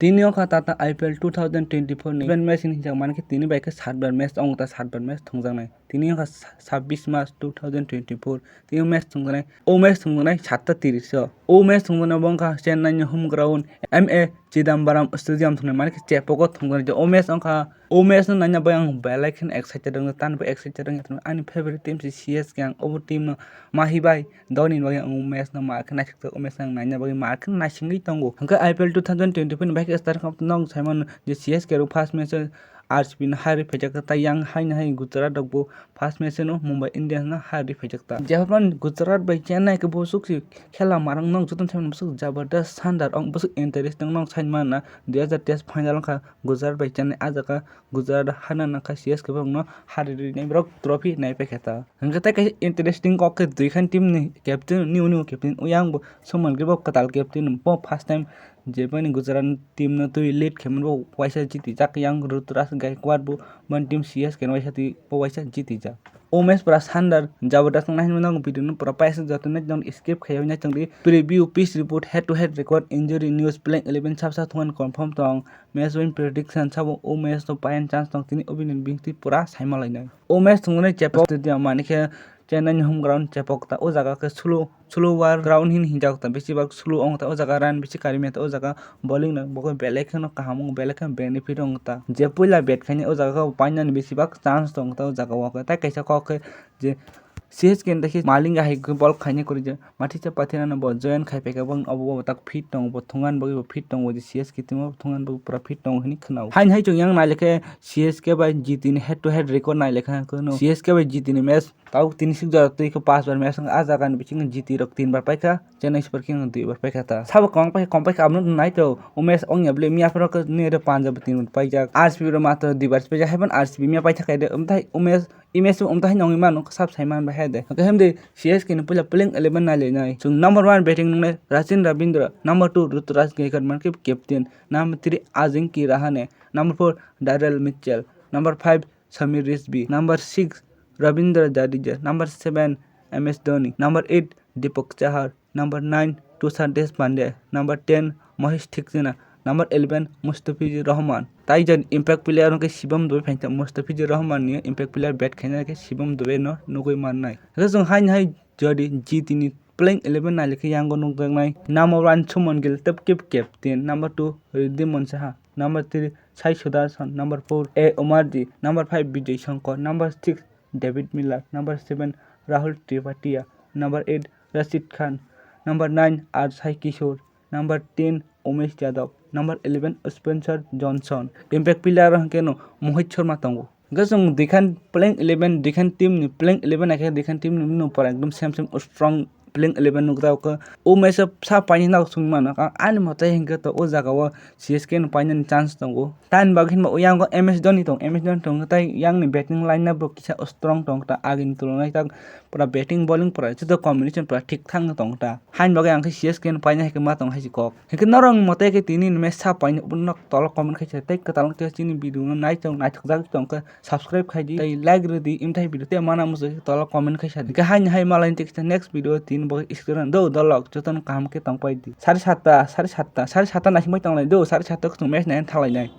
Tini oka tata IPL 2024 ni event match ni jang manke tini bai ke 7 match ong ta 7 match thungjangnai tini oka 26 March 2024 tini match thungjangnai o match thungjangnai 7:30 o match thungjanai bongka Chennai ni home ground MA Chidambaram Stadium thungnai manke chepoko thungjanai o match ongka o match no nanya bai ang belai khen excited dong tan bai excited dong ani favorite team si CSK ang o team no mahi bai doni bai ang match no ma khen naisik o match ang nanya bai ma khen naisingui tongo hangka IPL 2024 ni bai ke start khap nong Simon je CSK ro first match RCB na hari phajakta ta yang hai Gujarat rok bo first match no Mumbai Indians na hari phajakta jepan Gujarat bai Chennai ke bo suksi khela marang nong joton Simon busuk jabardast sandar ong busuk interesting nong Simon na 2023 final kha Gujarat bai Chennai ajaka Gujarat hana na kha CSK bang no hari nei brok trophy nai pakheta hangka ta kai interesting kok ke dui khan team ni captain new captain uyang bo Suman gribo katal captain bo first time Jepani Gujarat team no tui lead khemen bo waisa jiti jak yang Ruturas Gaikwad bo man team CSK no waisa ti bo waisa jiti jak o match pra sandar jabardast nang nang video no pra paisa jatone jong skip khayo nya changdi preview pitch report head to head record injury news playing 11 sabsa thon confirm tong match win prediction sabo o match to payan chance tong tini opinion bingti pura saima lainai o match thungne chepok stadium manike Chennai home ground chepok ta o jaga ke slow war ground hin hinjak ta besi bak slow ong ta o jaga run besi karime ta o jaga bowling na boko belek no kaham belek benefit ong ta je puila bat khani o jaga paina ni besi bak chance tong ta o jaga wa ta kaisa kok je CSK ndakhi malinga hai ball khani kori je mathicha pathina na bo join khai peka bang abo tak fit tong bo thungan bo fit tong bo CSK timo thungan bo pura fit tong hini khnaw hain hai chung yang na lekhe CSK bai GT ni head to head record nai lekha kono CSK bai GT ni match tau 3 jar tui ko 5 bar match a jaga ni biching GT rok 3 bar paikha Chennai Super King 2 bar paikha ta sab kong pai kamno nai to o match ong yable mia pro ko ne re 5 jar 3 paijak RCB ro mato 2 bar paijak haban RCB mia paitha kai de umthai o match image umthai nongi man sab saiman ba hede hemde CSK ni pula playing 11 na le nai chung number 1 batting nung Rachin Ravindra number 2 Ruturas Gaikwad man ke captain number 3 Ajinkya Rahane number 4 Daryl Mitchell number 5 Samir Rizvi number 6 Ravindra Jadeja number 7 MS Dhoni number 8 Deepak Chahar number 9 Tushar Deshpande number 10 Mahesh Thekkchina number 11 Mustafizur Rahman Taijan impact player ke Shivam Dube phaita Mustafizur Rahman ni impact player bat khaina ke Shivam Dube no nugui mannai jong hai jodi GT ni playing 11 na lekhi yango nungdangnai number 1 Suman Gill top captain number 2 Riddhiman Saha number 3 Sai Sudarshan number 4 A Umarji number 5 Vijay Shankar number 6 David Miller number 7 Rahul Tripatia number 8 Rashid Khan number 9 R Sai Kishore number 10 Umesh Yadav number 11 Spencer Johnson impact player ke no Mohit Sharma tongo gasong dikhan playing 11 dikhan team ni playing 11 akhe dikhan team ni no para ekdom same strong playing 11 nukta ko o match sa pani na sungma na ka ani mata hingka to o jaga wa CSK no pani ni chance tongo tan baghin ma oyang ko MS Dhoni tong tai yang ni batting line na bo kisa strong tong ta agin tulungai ta pura batting bowling pura chuto combination pura thik thang tong ta hain bagai ang CSK no pani heke ma tong hai kok heke narang mata ke tini match sa pani unok tol comment khai tai ka talang te chini video no nai thakjak tong ka subscribe khai di tai like ri di imthai video te mana muso tol comment khai sa ke hain hai malai te next video tin bo screen do dolok joton kam ke tong pai di 7:30 na singbai tong lai do 7:30 ko match nai thalai nai